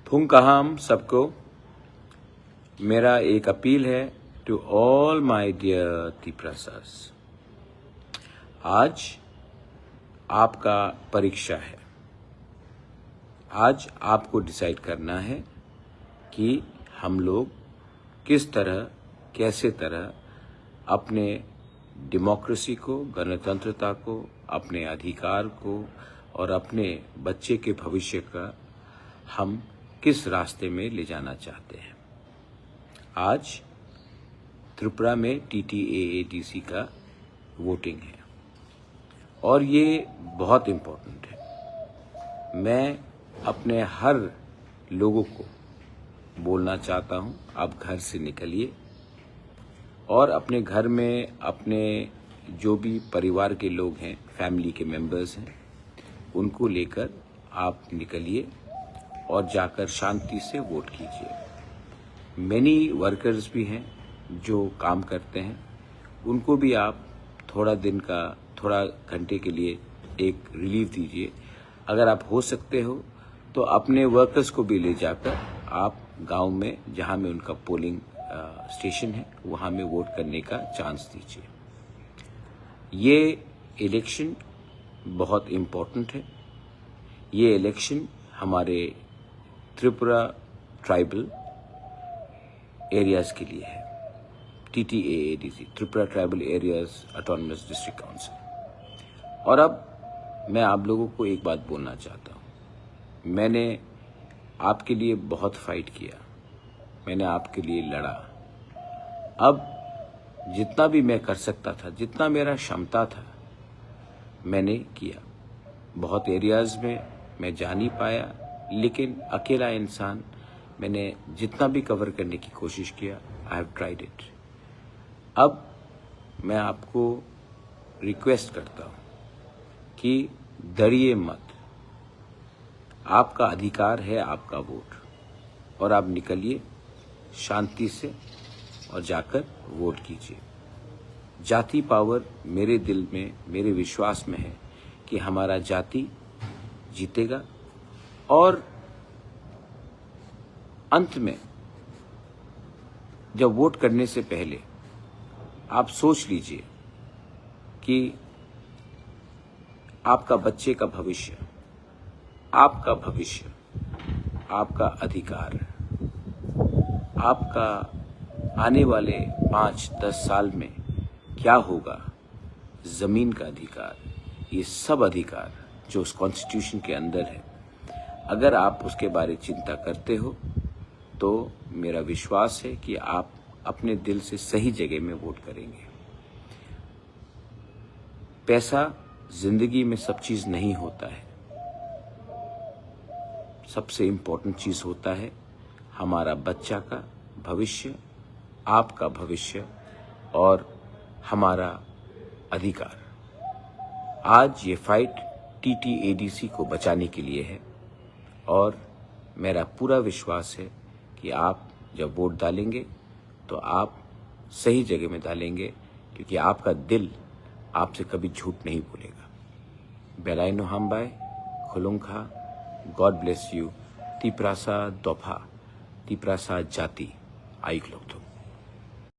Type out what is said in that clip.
फुंकहाम सबको मेरा एक अपील है टू ऑल माय डियर त्रिपुरासास। आज आपका परीक्षा है। आज आपको डिसाइड करना है कि हम लोग किस तरह कैसे तरह अपने डेमोक्रेसी को, गणतंत्रता को, अपने अधिकार को और अपने बच्चे के भविष्य का हम किस रास्ते में ले जाना चाहते हैं। आज त्रिपुरा में TTAADC का वोटिंग है और ये बहुत इम्पोर्टेंट है। मैं अपने हर लोगों को बोलना चाहता हूँ, आप घर से निकलिए और अपने घर में अपने जो भी परिवार के लोग हैं, फैमिली के मेंबर्स हैं, उनको लेकर आप निकलिए और जाकर शांति से वोट कीजिए। मैनी वर्कर्स भी हैं जो काम करते हैं, उनको भी आप थोड़ा घंटे के लिए एक रिलीफ दीजिए। अगर आप हो सकते हो तो अपने वर्कर्स को भी ले जाकर आप गांव में, जहां में उनका पोलिंग स्टेशन है, वहां में वोट करने का चांस दीजिए। ये इलेक्शन बहुत इम्पोर्टेंट है। ये इलेक्शन हमारे त्रिपुरा ट्राइबल एरियाज के लिए है। TTAADC, Tripura tribal areas autonomous district council. और अब मैं आप लोगों को एक बात बोलना चाहता हूँ। मैंने आपके लिए बहुत फाइट किया, मैंने आपके लिए लड़ा। अब जितना भी मैं कर सकता था, जितना मेरा क्षमता था, मैंने किया। बहुत एरियाज में मैं जा नहीं पाया, लेकिन अकेला इंसान मैंने जितना भी कवर करने की कोशिश किया, आई हैव ट्राइड इट। अब मैं आपको रिक्वेस्ट करता हूँ कि डरिए मत। आपका अधिकार है आपका वोट, और आप निकलिए शांति से और जाकर वोट कीजिए। जाति पावर मेरे दिल में, मेरे विश्वास में है कि हमारा जाति जीतेगा। और अंत में जब वोट करने से पहले आप सोच लीजिए कि आपका बच्चे का भविष्य, आपका भविष्य, आपका अधिकार, आपका आने वाले 5-10 साल में क्या होगा, जमीन का अधिकार, ये सब अधिकार जो उस कॉन्स्टिट्यूशन के अंदर है, अगर आप उसके बारे चिंता करते हो तो मेरा विश्वास है कि आप अपने दिल से सही जगह में वोट करेंगे। पैसा जिंदगी में सब चीज नहीं होता है। सबसे इम्पोर्टेंट चीज होता है हमारा बच्चा का भविष्य, आपका भविष्य और हमारा अधिकार। आज ये फाइट TTADC को बचाने के लिए है और मेरा पूरा विश्वास है कि आप जब वोट डालेंगे तो आप सही जगह में डालेंगे, क्योंकि आपका दिल आपसे कभी झूठ नहीं बोलेगा। बेलाइनो हमबाय खुलुंखा, गॉड ब्लेस यू। तिप्रासा दोफा, तिप्रासा जाति आइक लोग।